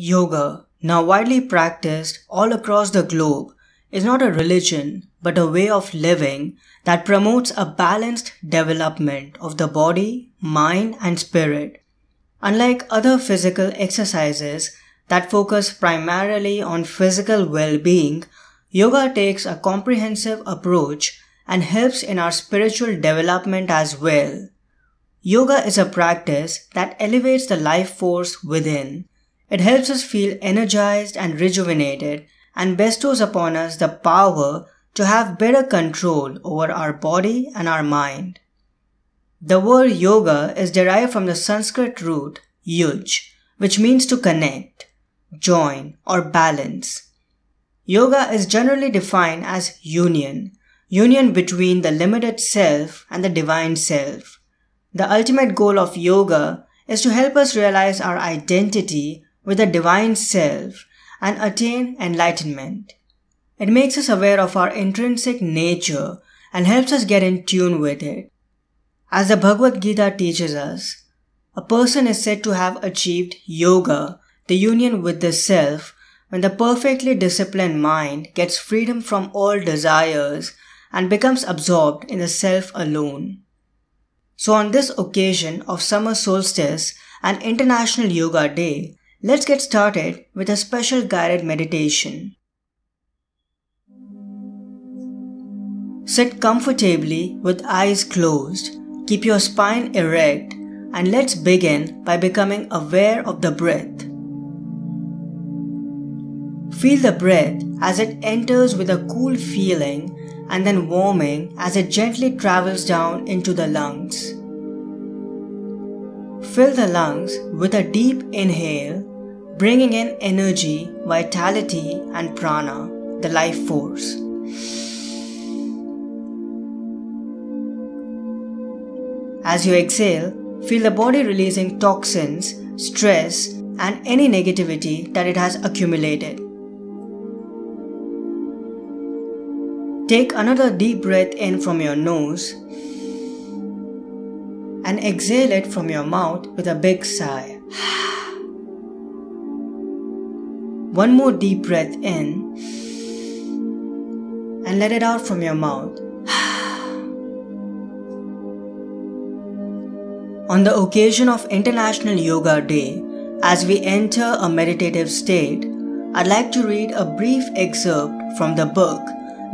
Yoga, now widely practiced all across the globe, is not a religion but a way of living that promotes a balanced development of the body, mind, and spirit. Unlike other physical exercises that focus primarily on physical well-being, yoga takes a comprehensive approach and helps in our spiritual development as well. Yoga is a practice that elevates the life force within. It helps us feel energized and rejuvenated and bestows upon us the power to have better control over our body and our mind. The word yoga is derived from the Sanskrit root yuj, which means to connect, join, or balance. Yoga is generally defined as union between the limited self and the divine self. The ultimate goal of yoga is to help us realize our identity with the divine self and attain enlightenment. It makes us aware of our intrinsic nature and helps us get in tune with it. As the Bhagavad Gita teaches us, a person is said to have achieved yoga, the union with the self, when the perfectly disciplined mind gets freedom from all desires and becomes absorbed in the self alone. So on this occasion of summer solstice and International Yoga Day, let's get started with a special guided meditation. Sit comfortably with eyes closed, keep your spine erect, and let's begin by becoming aware of the breath. Feel the breath as it enters with a cool feeling and then warming as it gently travels down into the lungs. Fill the lungs with a deep inhale, bringing in energy, vitality, and prana, the life force. As you exhale, feel the body releasing toxins, stress, and any negativity that it has accumulated. Take another deep breath in from your nose and exhale it from your mouth with a big sigh. One more deep breath in and let it out from your mouth. On the occasion of International Yoga Day, as we enter a meditative state, I'd like to read a brief excerpt from the book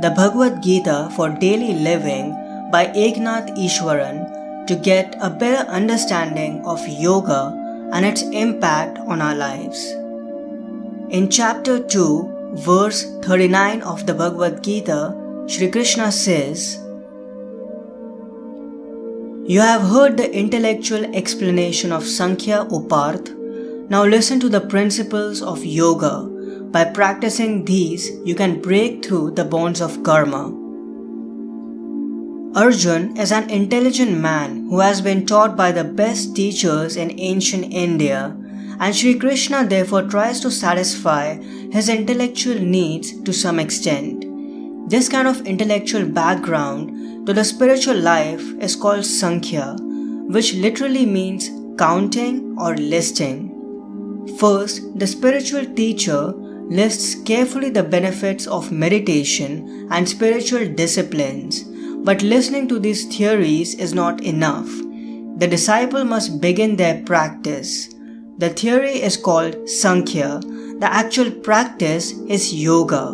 The Bhagavad Gita for Daily Living by Eknath Easwaran to get a better understanding of yoga and its impact on our lives. In chapter 2, verse 39 of the Bhagavad Gita, Shri Krishna says, "You have heard the intellectual explanation of Sankhya, O Parth. Now listen to the principles of yoga. By practicing these, you can break through the bonds of karma." Arjun is an intelligent man who has been taught by the best teachers in ancient India, and Shri Krishna therefore tries to satisfy his intellectual needs to some extent. This kind of intellectual background to the spiritual life is called Sankhya, which literally means counting or listing. First, the spiritual teacher lists carefully the benefits of meditation and spiritual disciplines, but listening to these theories is not enough. The disciple must begin their practice. The theory is called Sankhya. The actual practice is yoga.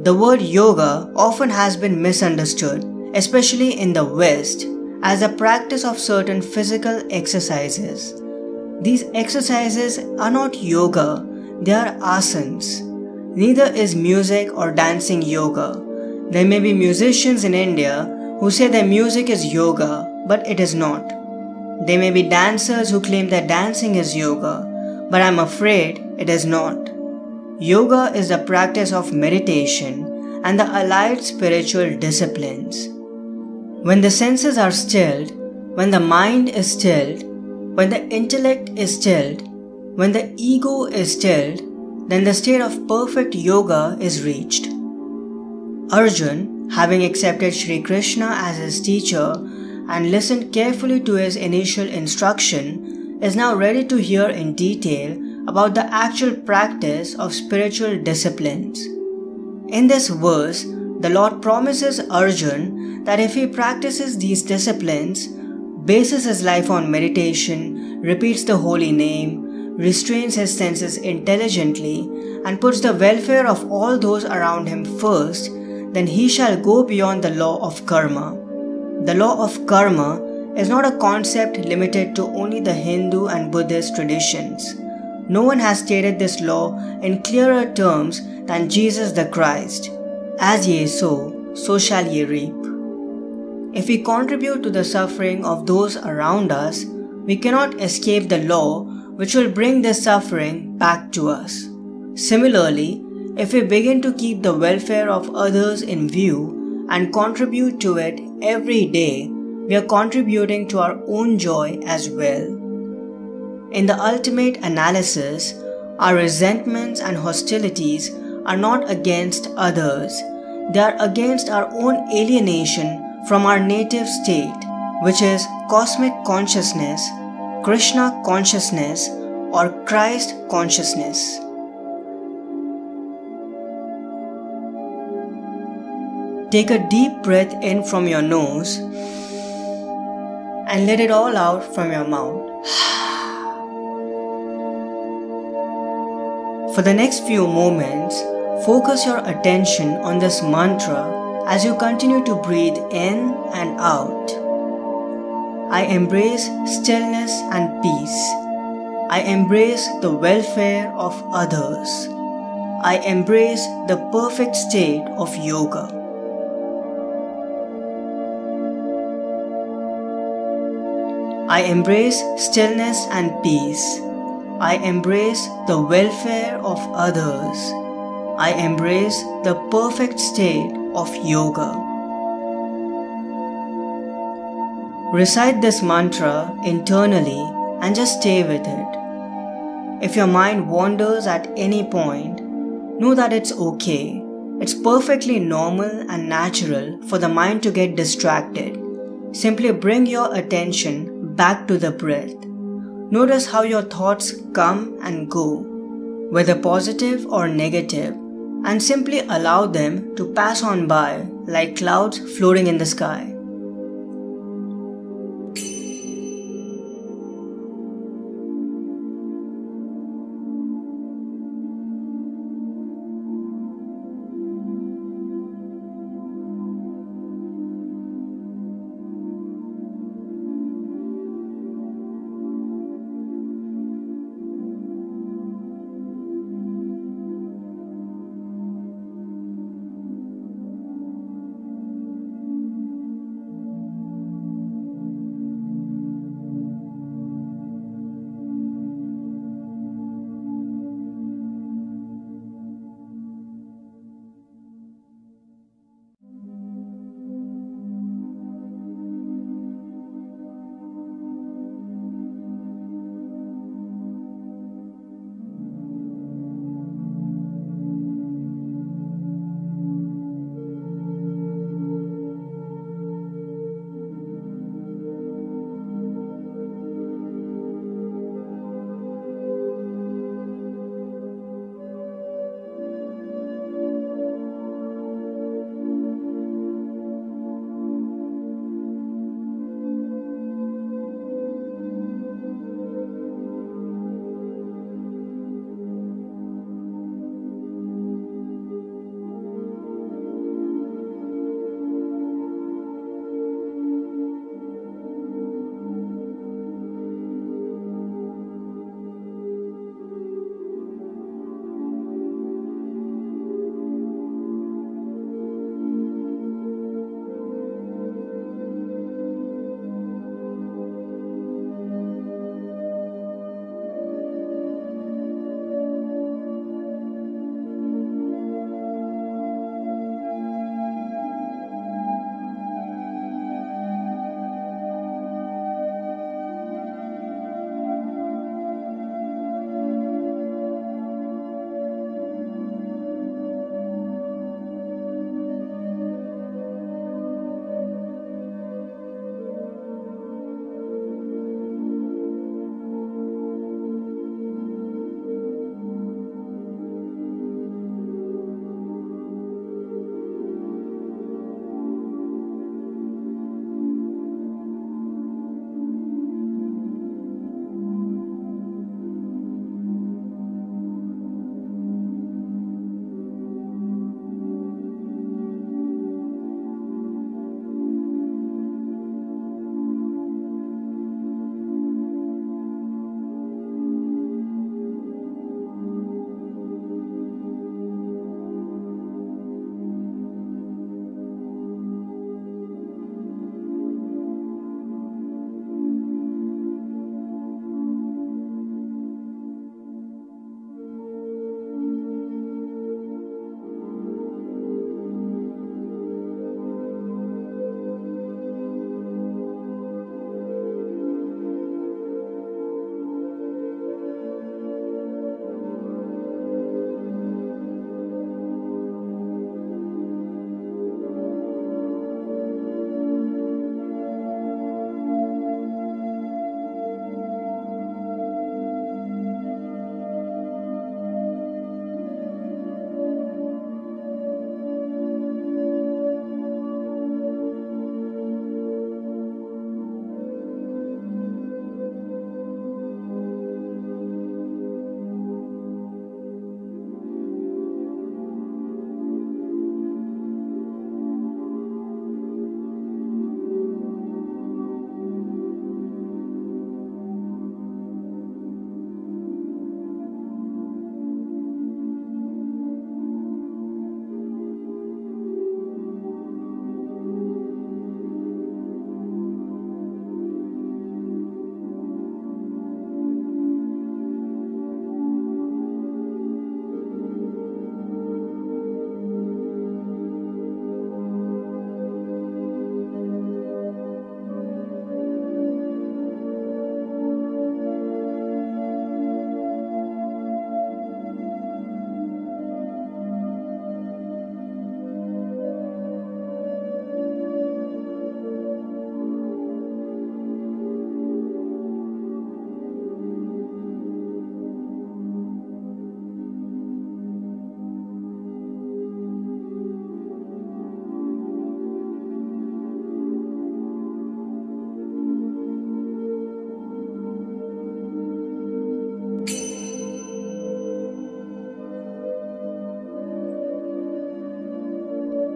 The word yoga often has been misunderstood, especially in the West, as a practice of certain physical exercises. These exercises are not yoga, they are asanas. Neither is music or dancing yoga. There may be musicians in India who say their music is yoga, but it is not. There may be dancers who claim that dancing is yoga, but I'm afraid it is not. Yoga is the practice of meditation and the allied spiritual disciplines. When the senses are stilled, when the mind is stilled, when the intellect is stilled, when the ego is stilled, then the state of perfect yoga is reached. Arjun, having accepted Shri Krishna as his teacher and listened carefully to his initial instruction, is now ready to hear in detail about the actual practice of spiritual disciplines. In this verse, the Lord promises Arjun that if he practices these disciplines, bases his life on meditation, repeats the holy name, restrains his senses intelligently, and puts the welfare of all those around him first, then he shall go beyond the law of karma. The law of karma is not a concept limited to only the Hindu and Buddhist traditions. No one has stated this law in clearer terms than Jesus the Christ. As ye sow, so shall ye reap. If we contribute to the suffering of those around us, we cannot escape the law which will bring this suffering back to us. Similarly, if we begin to keep the welfare of others in view and contribute to it every day, we are contributing to our own joy as well. In the ultimate analysis, our resentments and hostilities are not against others, they are against our own alienation from our native state, which is cosmic consciousness, Krishna consciousness, or Christ consciousness. Take a deep breath in from your nose and let it all out from your mouth. For the next few moments, focus your attention on this mantra as you continue to breathe in and out. I embrace stillness and peace. I embrace the welfare of others. I embrace the perfect state of yoga. I embrace stillness and peace. I embrace the welfare of others. I embrace the perfect state of yoga. Recite this mantra internally and just stay with it. If your mind wanders at any point, know that it's okay. It's perfectly normal and natural for the mind to get distracted. Simply bring your attention back to the breath. Notice how your thoughts come and go, whether positive or negative, and simply allow them to pass on by like clouds floating in the sky.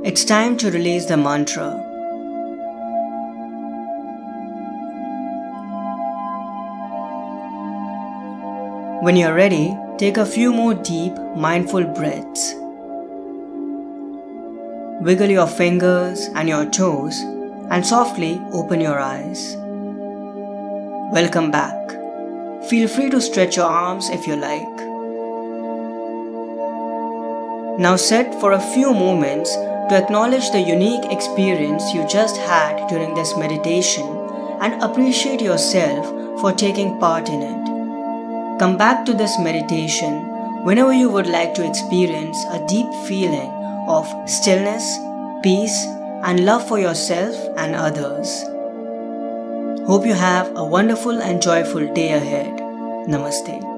It's time to release the mantra. When you're ready, take a few more deep, mindful breaths. Wiggle your fingers and your toes and softly open your eyes. Welcome back. Feel free to stretch your arms if you like. Now sit for a few moments to acknowledge the unique experience you just had during this meditation and appreciate yourself for taking part in it. Come back to this meditation whenever you would like to experience a deep feeling of stillness, peace, and love for yourself and others. Hope you have a wonderful and joyful day ahead. Namaste.